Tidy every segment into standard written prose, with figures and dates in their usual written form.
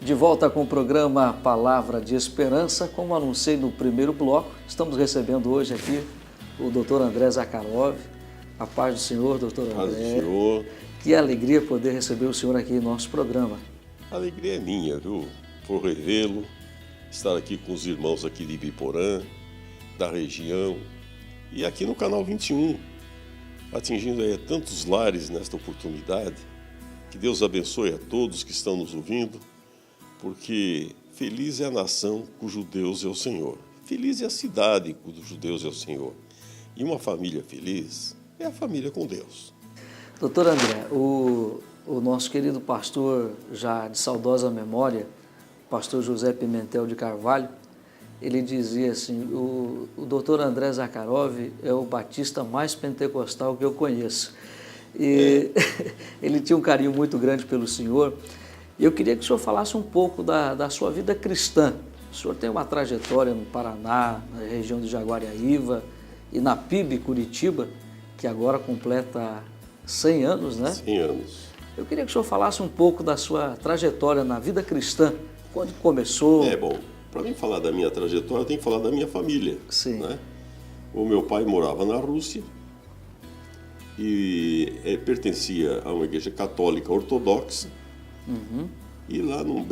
De volta com o programa Palavra de Esperança, como anunciei no primeiro bloco, estamos recebendo hoje aqui o Dr. André Zakharov. A paz do Senhor, Dr. André. Paz do Senhor. Que alegria poder receber o senhor aqui em nosso programa. A alegria é minha, viu? Por revê-lo, estar aqui com os irmãos aqui de Ibiporã, da região, e aqui no Canal 21, atingindo aí tantos lares nesta oportunidade. Que Deus abençoe a todos que estão nos ouvindo, porque feliz é a nação cujo Deus é o Senhor. Feliz é a cidade cujo Deus é o Senhor. E uma família feliz é a família com Deus. Doutor André, o nosso querido pastor, já de saudosa memória, pastor José Pimentel de Carvalho, ele dizia assim, o doutor André Zakharov é o batista mais pentecostal que eu conheço. E ele tinha um carinho muito grande pelo senhor. Eu queria que o senhor falasse um pouco da sua vida cristã. O senhor tem uma trajetória no Paraná, na região de Jaguariaíva e na PIB Curitiba, que agora completa 100 anos, né? 100 anos. Eu queria que o senhor falasse um pouco da sua trajetória na vida cristã. Quando começou? Bom, para mim falar da minha trajetória, eu tenho que falar da minha família. Sim. Né? O meu pai morava na Rússia e pertencia a uma igreja católica ortodoxa. Uhum. E lá, numa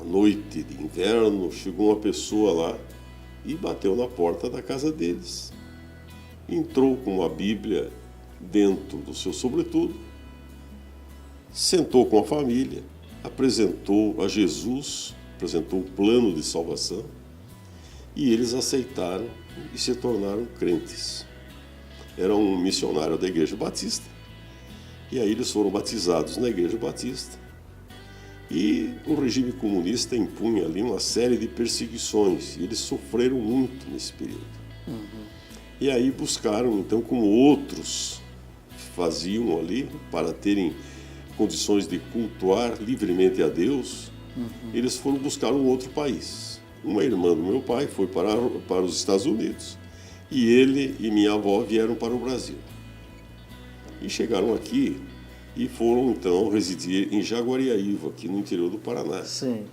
noite de inverno, chegou uma pessoa lá e bateu na porta da casa deles. Entrou com uma Bíblia dentro do seu sobretudo, sentou com a família, apresentou a Jesus, apresentou o plano de salvação, e eles aceitaram e se tornaram crentes. Era um missionário da Igreja Batista, e aí eles foram batizados na Igreja Batista. E o regime comunista impunha ali uma série de perseguições, e eles sofreram muito nesse período. Uhum. E aí buscaram, então, como outros faziam ali, para terem condições de cultuar livremente a Deus, eles foram buscar um outro país. Uma irmã do meu pai foi para os Estados Unidos, e ele e minha avó vieram para o Brasil. E chegaram aqui e foram, então, residir em Jaguariaíva, aqui no interior do Paraná. Sim.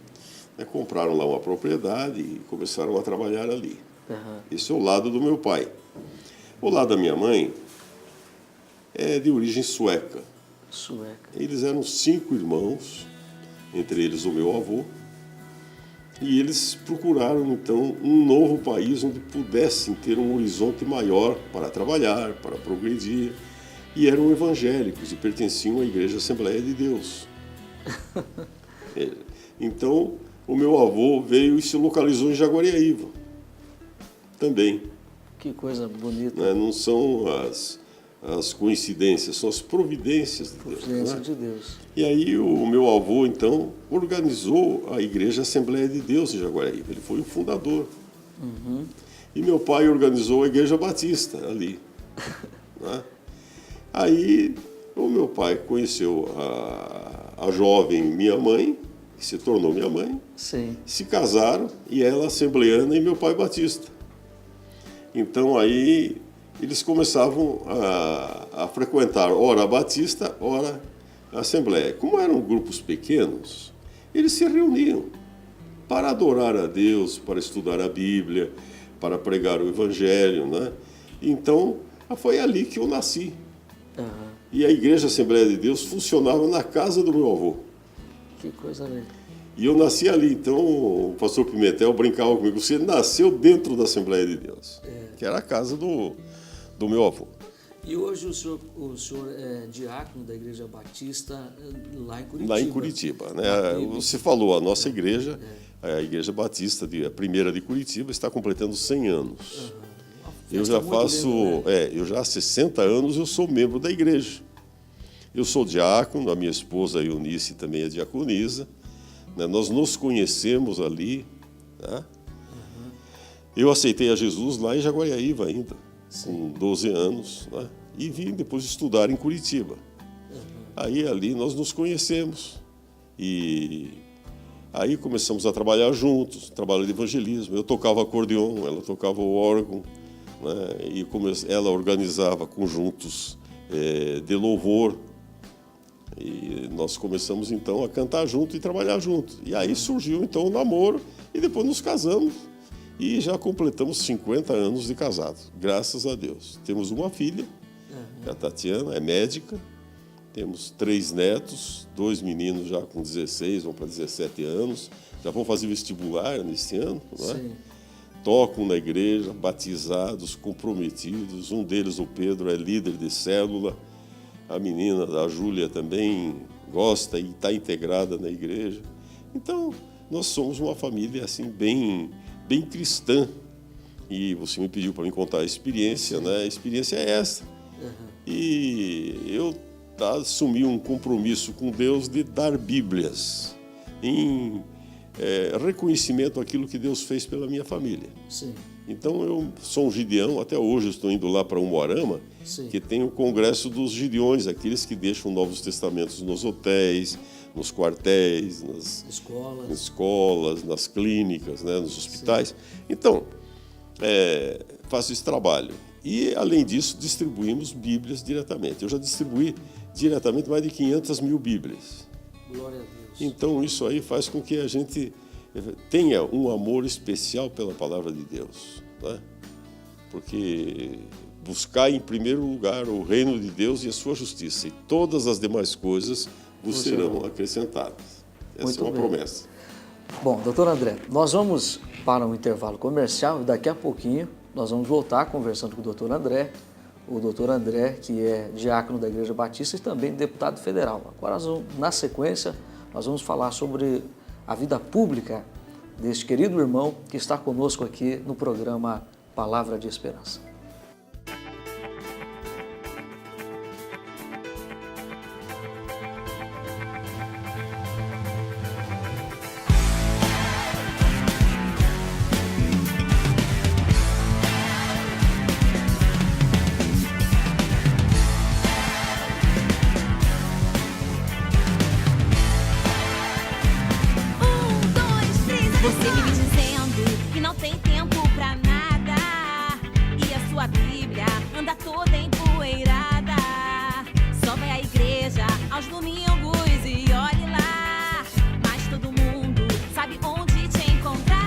Compraram lá uma propriedade e começaram a trabalhar ali. Uhum. Esse é o lado do meu pai. O lado da minha mãe é de origem sueca. Sueca. Eles eram 5 irmãos, entre eles o meu avô, e eles procuraram, então, um novo país onde pudessem ter um horizonte maior para trabalhar, para progredir. E eram evangélicos e pertenciam à Igreja Assembleia de Deus. Então, o meu avô veio e se localizou em Jaguariaíva também. Que coisa bonita. Não são as coincidências, são as providências de Deus. Providência de Deus. E aí o meu avô, então, organizou a Igreja Assembleia de Deus em Jaguariaíva. Ele foi o fundador. Uhum. E meu pai organizou a Igreja Batista ali. Né? Aí o meu pai conheceu a jovem minha mãe, que se tornou minha mãe. Sim. Se casaram, e ela assembleana e meu pai batista. Então aí eles começavam a frequentar ora a batista, ora a assembleia. Como eram grupos pequenos, eles se reuniam para adorar a Deus, para estudar a Bíblia, para pregar o Evangelho, né? Então foi ali que eu nasci. Uhum. E a Igreja Assembleia de Deus funcionava na casa do meu avô. Que coisa linda. E eu nasci ali, então o pastor Pimentel brincava comigo, você nasceu dentro da Assembleia de Deus, que era a casa do meu avô. E hoje o senhor é diácono da Igreja Batista lá em Curitiba. Lá em Curitiba, né? Você falou, a nossa igreja, a Igreja Batista, a primeira de Curitiba, está completando 100 anos. Uhum. Eu já faço, eu já há 60 anos eu sou membro da igreja. Eu sou diácono, a minha esposa Eunice também é diaconisa, né? Nós nos conhecemos ali, né? Uhum. Eu aceitei a Jesus lá em Jaguariaíva ainda, Sim. com 12 anos, né? E vim depois estudar em Curitiba. Uhum. Aí ali nós nos conhecemos e aí começamos a trabalhar juntos, trabalho de evangelismo. Eu tocava acordeon, ela tocava o órgão, né? E ela organizava conjuntos de louvor. E nós começamos então a cantar junto e trabalhar junto. E aí surgiu então o namoro e depois nos casamos e já completamos 50 anos de casado, graças a Deus. Temos uma filha, a Tatiana, é médica, temos 3 netos, 2 meninos já com 16, vão para 17 anos, já vão fazer vestibular nesse ano, não é? Sim. Tocam na igreja, batizados, comprometidos. Um deles, o Pedro, é líder de célula. A menina, a Júlia, também gosta e está integrada na igreja. Então, nós somos uma família assim bem cristã. E você me pediu para me contar a experiência, né? A experiência é essa. E eu assumi um compromisso com Deus de dar Bíblias em reconhecimento àquilo que Deus fez pela minha família. Sim. Então, eu sou um gideão, até hoje eu estou indo lá para Umuarama, Sim. que tem o congresso dos gideões, aqueles que deixam Novos Testamentos nos hotéis, nos quartéis, nas escolas, nas clínicas, né, nos hospitais. Sim. Então, faço esse trabalho. E, além disso, distribuímos Bíblias diretamente. Eu já distribuí diretamente mais de 500 mil Bíblias. Glória a Deus. Então, isso aí faz com que a gente tenha um amor especial pela palavra de Deus, né? Porque buscar em primeiro lugar o reino de Deus e a sua justiça, e todas as demais coisas vos serão acrescentadas. Essa é uma promessa. Bom, doutor André, nós vamos para um intervalo comercial e daqui a pouquinho nós vamos voltar conversando com o doutor André, que é diácono da Igreja Batista e também deputado federal. Agora, na sequência, nós vamos falar sobre a vida pública deste querido irmão que está conosco aqui no programa Palavra de Esperança. Você vive dizendo que não tem tempo pra nada, e a sua Bíblia anda toda empoeirada. Só vai à igreja aos domingos e olhe lá, mas todo mundo sabe onde te encontrar.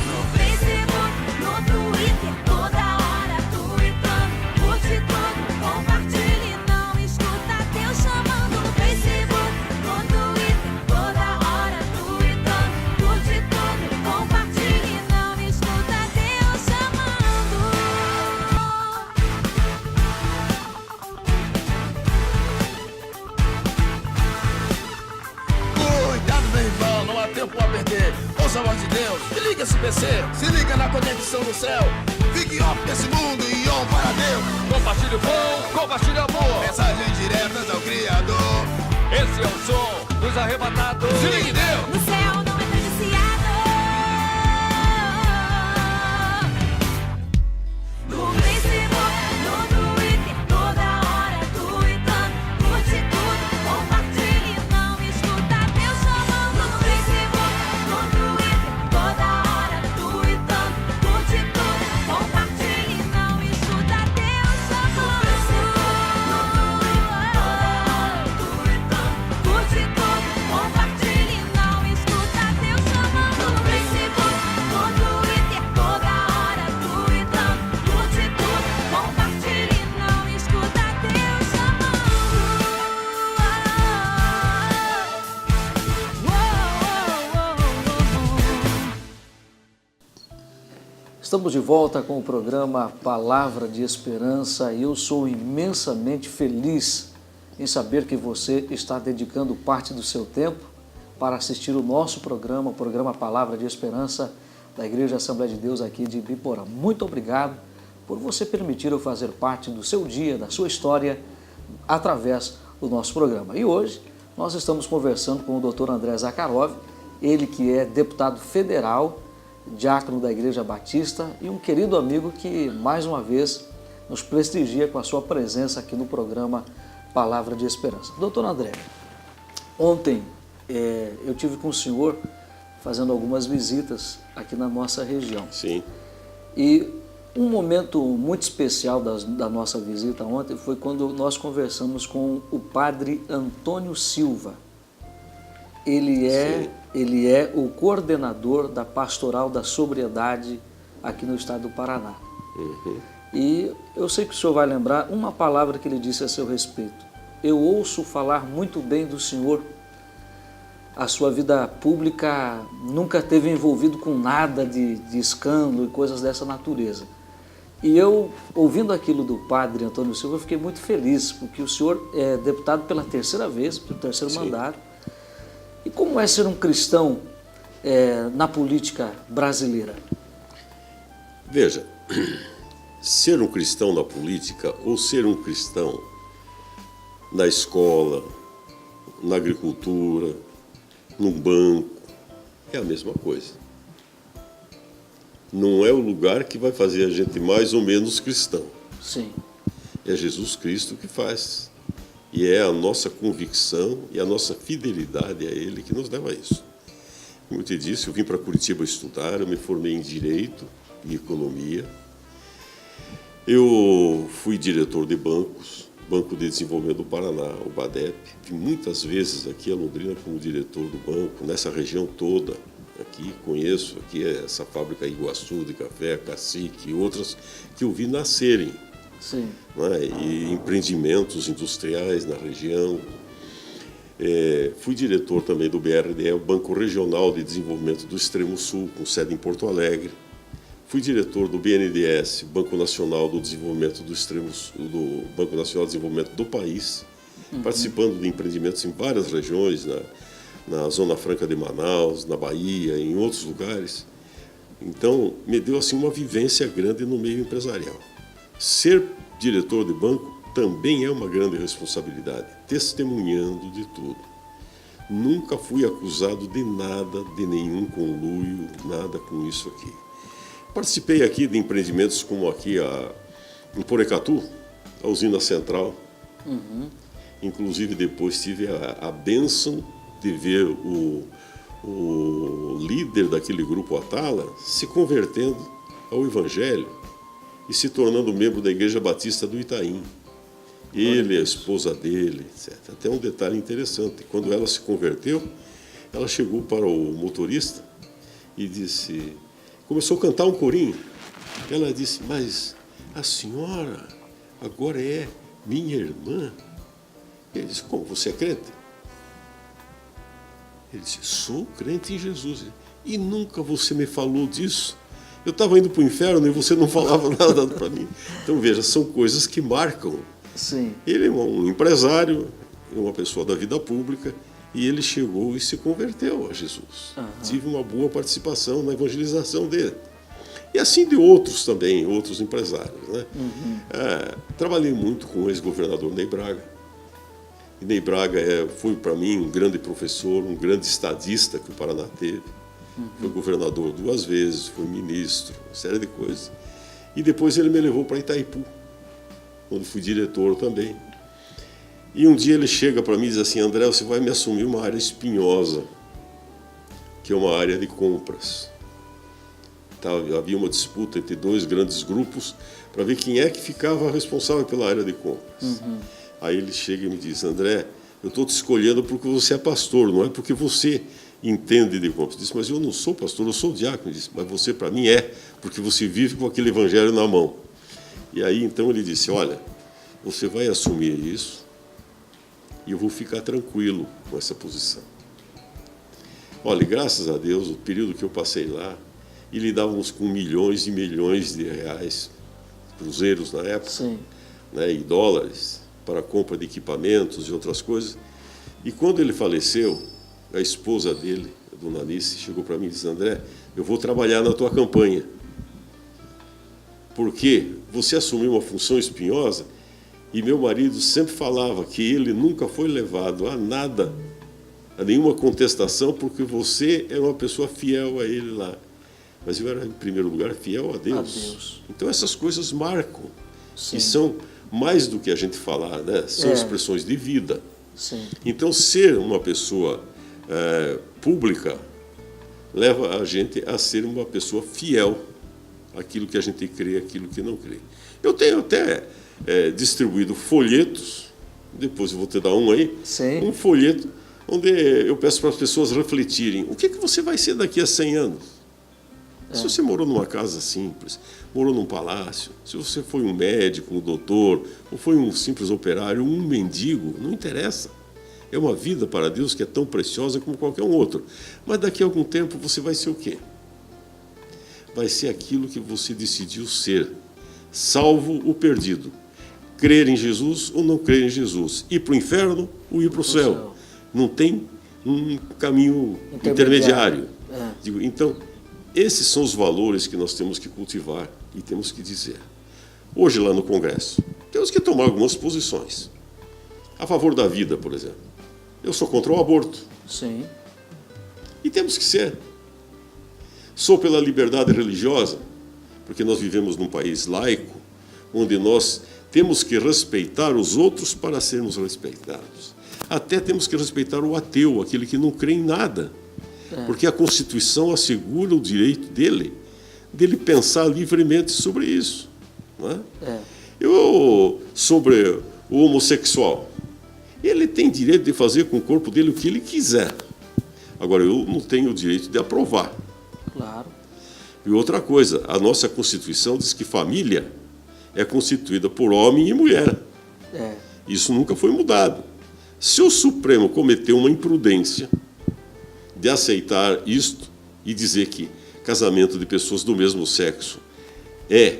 No Facebook, no Twitter, toda hora tweetando, curte tudo, compartilhe, não escuta Deus chamando. No Facebook, no Twitter, toda hora tweetando, curte tudo, compartilhe, não escuta Deus chamando. Cuidado, meu irmão, não há tempo a perder. Ouça a voz de Deus, se liga esse PC, se liga na conexão do céu. Fique off desse mundo e on para Deus. Compartilhe o bom, compartilhe o amor. Mensagens diretas ao Criador. Esse é o som dos arrebatados. Se liga em Deus. No céu não é viciado. No Facebook, no Twitter, toda hora tweetando, curte tudo, compartilhe, não escuta Deus chamando. No Facebook, no Twitter, toda hora tweetando, curte tudo, compartilhe, não escuta Deus chamando. No Facebook, no Twitter, toda hora tweetando, curte tudo, compartilhe, não escuta Deus chamando. No Facebook, no Twitter, toda hora tweetando, curte tudo, compartilhe, não escuta Deus chamando. Estamos de volta com o programa Palavra de Esperança e eu sou imensamente feliz em saber que você está dedicando parte do seu tempo para assistir o nosso programa, o programa Palavra de Esperança da Igreja Assembleia de Deus aqui de Ibiporã. Muito obrigado por você permitir eu fazer parte do seu dia, da sua história, através do nosso programa. E hoje nós estamos conversando com o Dr. André Zakharov, ele que é deputado federal, diácono da Igreja Batista e um querido amigo que, mais uma vez, nos prestigia com a sua presença aqui no programa Palavra de Esperança. Doutor André, ontem eu tive com o senhor fazendo algumas visitas aqui na nossa região. Sim. E Um momento muito especial da nossa visita ontem foi quando nós conversamos com o padre Antônio Silva. Ele é o coordenador da Pastoral da Sobriedade aqui no estado do Paraná. E eu sei que o senhor vai lembrar uma palavra que ele disse a seu respeito. Eu ouço falar muito bem do senhor. A sua vida pública nunca teve envolvido com nada de escândalo e coisas dessa natureza. E eu, ouvindo aquilo do padre Antônio Silva, eu fiquei muito feliz, porque o senhor é deputado pela terceira vez, pelo terceiro mandato. E como é ser um cristão na política brasileira? Veja, ser um cristão na política ou ser um cristão na escola, na agricultura, num banco, é a mesma coisa. Não é o lugar que vai fazer a gente mais ou menos cristão. Sim. É Jesus Cristo que faz. E é a nossa convicção e a nossa fidelidade a Ele que nos leva a isso. Como eu te disse, eu vim para Curitiba estudar, eu me formei em Direito e Economia. Eu fui diretor de bancos, Banco de Desenvolvimento do Paraná, o BADEP. Vim muitas vezes aqui a Londrina como diretor do banco, nessa região toda. Aqui conheço aqui essa fábrica Iguaçu de café, Cacique e outras que eu vi nascerem. Sim. Né? E empreendimentos industriais na região. Fui diretor também do BRDE, o Banco Regional de Desenvolvimento do Extremo Sul, com sede em Porto Alegre. Fui diretor do BNDES, Banco Nacional do Desenvolvimento do Banco Nacional de Desenvolvimento do país, participando de empreendimentos em várias regiões, na Zona Franca de Manaus, na Bahia, em outros lugares. Então, me deu assim uma vivência grande no meio empresarial. Ser diretor de banco também é uma grande responsabilidade, testemunhando de tudo. Nunca fui acusado de nada, de nenhum conluio, nada com isso aqui. Participei aqui de empreendimentos como aqui em Porecatu, a usina central. Inclusive depois tive a bênção de ver o líder daquele grupo Atala se convertendo ao Evangelho e se tornando membro da Igreja Batista do Itaim. Ele, a esposa dele, etc. Até um detalhe interessante, quando ela se converteu, ela chegou para o motorista e disse, começou a cantar um corinho. Ela disse, mas a senhora agora é minha irmã? Ele disse, como, você é crente? Ele disse, sou crente em Jesus. E nunca você me falou disso. Eu estava indo para o inferno e você não falava nada para mim. Então, veja, são coisas que marcam. Sim. Ele é um empresário, é uma pessoa da vida pública, e ele chegou e se converteu a Jesus. Tive uma boa participação na evangelização dele. E assim de outros também, outros empresários. Né? Trabalhei muito com o ex-governador Ney Braga. E Ney Braga foi, para mim, um grande professor, um grande estadista que o Paraná teve. Foi governador 2 vezes, foi ministro, uma série de coisas. E depois ele me levou para Itaipu, onde fui diretor também. E um dia ele chega para mim e diz assim, André, você vai me assumir uma área espinhosa, que é uma área de compras. Havia uma disputa entre 2 grandes grupos para ver quem é que ficava responsável pela área de compras. Aí ele chega e me diz, André, eu estou te escolhendo porque você é pastor, não é porque você entende de compras. Eu disse, mas eu não sou pastor, eu sou diácono. Ele disse, mas você para mim porque você vive com aquele evangelho na mão. E aí então ele disse, olha, você vai assumir isso e eu vou ficar tranquilo com essa posição. Olha, graças a Deus, o período que eu passei lá, e lidávamos com milhões e milhões de reais, cruzeiros na época, né, e dólares, para a compra de equipamentos e outras coisas. E quando ele faleceu, a esposa dele, a dona Alice, chegou para mim e disse, André, eu vou trabalhar na tua campanha, porque você assumiu uma função espinhosa e meu marido sempre falava que ele nunca foi levado a nada, a nenhuma contestação, porque você era uma pessoa fiel a ele lá. Mas eu era, em primeiro lugar, fiel a Deus. Então essas coisas marcam. E são mais do que a gente falar, né? São expressões de vida. Então ser uma pessoa pública leva a gente a ser uma pessoa fiel aquilo que a gente crê, aquilo que não crê. Eu tenho até distribuído folhetos, depois eu vou te dar um aí, Sim. um folheto onde eu peço para as pessoas refletirem o que você vai ser daqui a 100 anos. Se você morou numa casa simples, morou num palácio, se você foi um médico, um doutor, ou foi um simples operário, um mendigo, não interessa. É uma vida para Deus que é tão preciosa como qualquer um outro. Mas daqui a algum tempo você vai ser o quê? Vai ser aquilo que você decidiu ser, salvo o perdido. Crer em Jesus ou não crer em Jesus. Ir para o inferno ou ir para o céu. Não tem um caminho intermediário. Digo, então, esses são os valores que nós temos que cultivar e temos que dizer. Hoje, lá no Congresso, temos que tomar algumas posições. A favor da vida, por exemplo. Eu sou contra o aborto. Sim. E temos que ser. Sou pela liberdade religiosa, porque nós vivemos num país laico, onde nós temos que respeitar os outros para sermos respeitados. Até temos que respeitar o ateu, aquele que não crê em nada. Porque a Constituição assegura o direito dele pensar livremente sobre isso. Não é? Sobre o homossexual. Ele tem direito de fazer com o corpo dele o que ele quiser. Agora, eu não tenho o direito de aprovar. Claro. E outra coisa, a nossa Constituição diz que família é constituída por homem e mulher. Isso nunca foi mudado. Se o Supremo cometeu uma imprudência de aceitar isto e dizer que casamento de pessoas do mesmo sexo é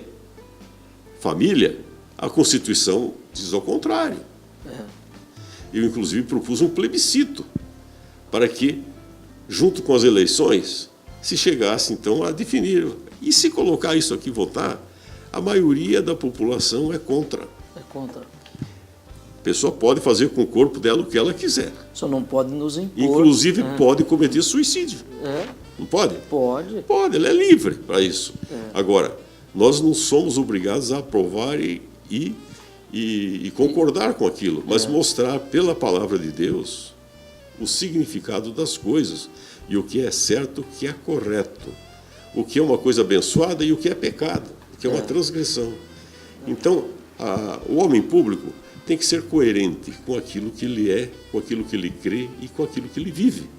família, a Constituição diz ao contrário. Eu, inclusive, propus um plebiscito para que, junto com as eleições, se chegasse, então, a definir. E se colocar isso aqui, votar, a maioria da população é contra. É contra. A pessoa pode fazer com o corpo dela o que ela quiser. Só não pode nos impor. Inclusive, pode cometer suicídio. Não pode? Pode. Pode, ela é livre para isso. Agora, nós não somos obrigados a aprovar e concordar com aquilo, mas mostrar pela palavra de Deus o significado das coisas e o que é certo, o que é correto, o que é uma coisa abençoada e o que é pecado, o que é uma transgressão. Então, o homem público tem que ser coerente com aquilo que ele é, com aquilo que ele crê e com aquilo que ele vive.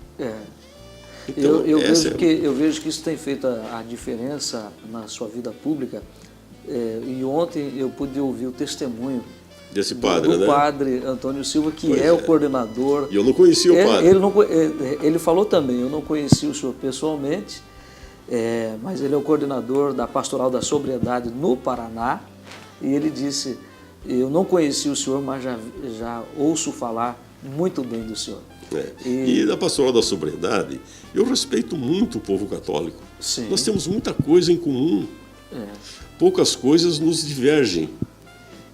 Então, eu vejo que isso tem feito a diferença na sua vida pública. E ontem eu pude ouvir o testemunho desse padre, do padre Antônio Silva, que é o coordenador. E eu não conhecia o padre. Ele falou também, eu não conhecia o senhor pessoalmente, mas ele é o coordenador da Pastoral da Sobriedade no Paraná, e ele disse, eu não conheci o senhor, mas já ouço falar muito bem do senhor. E da Pastoral da Sobriedade, eu respeito muito o povo católico. Sim. Nós temos muita coisa em comum. Poucas coisas nos divergem.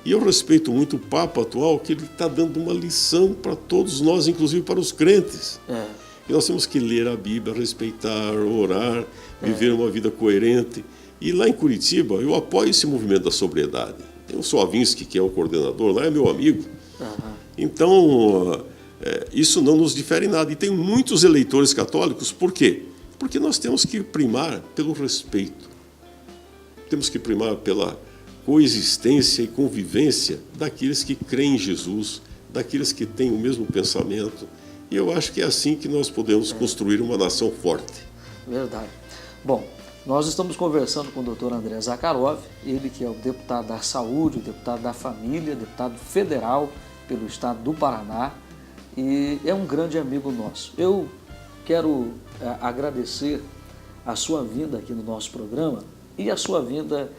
E eu respeito muito o Papa atual, que ele está dando uma lição para todos nós, inclusive para os crentes. E nós temos que ler a Bíblia, respeitar, orar, viver uma vida coerente. E lá em Curitiba, eu apoio esse movimento da sobriedade. Tem o Soavinski, que é o coordenador, lá é meu amigo. Então, isso não nos difere em nada. E tem muitos eleitores católicos, por quê? Porque nós temos que primar pelo respeito. Temos que primar pela coexistência e convivência daqueles que creem em Jesus, daqueles que têm o mesmo pensamento. E eu acho que é assim que nós podemos construir uma nação forte. Verdade. Bom, nós estamos conversando com o doutor André Zakharov, ele que é o deputado da Saúde, o deputado da Família, deputado federal pelo estado do Paraná, e é um grande amigo nosso. Eu quero agradecer a sua vinda aqui no nosso programa e a sua vinda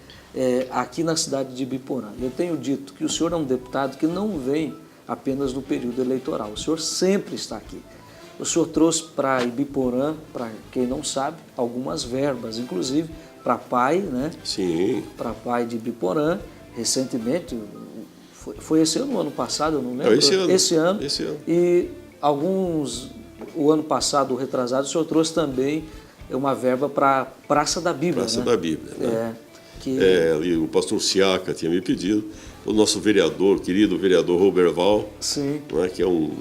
aqui na cidade de Ibiporã. Eu tenho dito que o senhor é um deputado que não vem apenas no período eleitoral, o senhor sempre está aqui. O senhor trouxe para Ibiporã, para quem não sabe, algumas verbas, inclusive para PAI, né? Sim. Para PAI de Ibiporã, recentemente, foi esse ano, o ano passado, eu não lembro. Esse ano. E o ano passado, o retrasado, o senhor trouxe também uma verba para Praça da Bíblia. Praça da Bíblia, né? Que... o pastor Siaca tinha me pedido, o nosso vereador, querido vereador Roberval, sim, né, que é um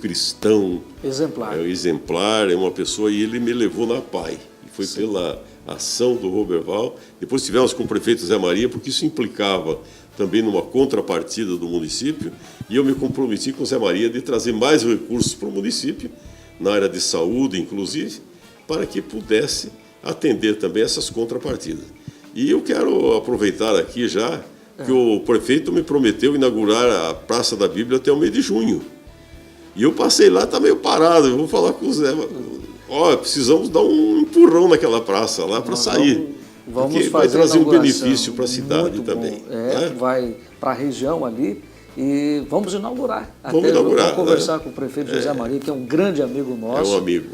cristão exemplar, exemplar, é uma pessoa, e ele me levou na PAI. foi pela ação do Roberval. Depois tivemos com o prefeito Zé Maria, porque isso implicava também numa contrapartida do município, e eu me comprometi com o Zé Maria de trazer mais recursos para o município, na área de saúde, inclusive, para que pudesse atender também essas contrapartidas. E eu quero aproveitar aqui já que o prefeito me prometeu inaugurar a Praça da Bíblia até o mês de junho. E eu passei lá, está meio parado, eu vou falar com o Zé, precisamos dar um empurrão naquela praça lá para sair. Vamos porque vai trazer um benefício para a cidade também. Vai para a região ali e vamos inaugurar. Vamos inaugurar. Vamos conversar com o prefeito José Maria, que é um grande amigo nosso. É um amigo.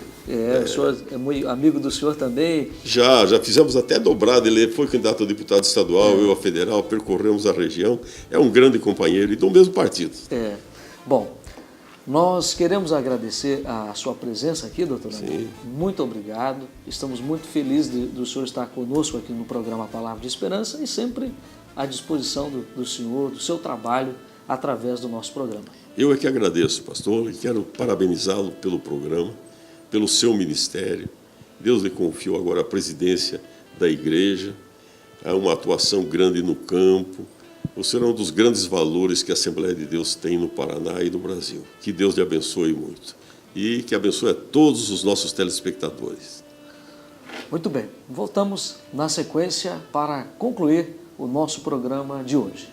O senhor é muito amigo do senhor também. Já fizemos até dobrada, ele foi candidato a deputado estadual, eu a federal, percorremos a região. É um grande companheiro e do mesmo partido. Bom, nós queremos agradecer a sua presença aqui, doutor André. Sim. Muito obrigado. Estamos muito felizes do senhor estar conosco aqui no programa Palavra de Esperança e sempre à disposição do senhor, do seu trabalho, através do nosso programa. Eu é que agradeço, pastor, e quero parabenizá-lo pelo programa, pelo seu ministério. Deus lhe confiou agora a presidência da igreja, uma atuação grande no campo. Você é um dos grandes valores que a Assembleia de Deus tem no Paraná e no Brasil. Que Deus lhe abençoe muito e que abençoe a todos os nossos telespectadores. Muito bem, voltamos na sequência para concluir o nosso programa de hoje.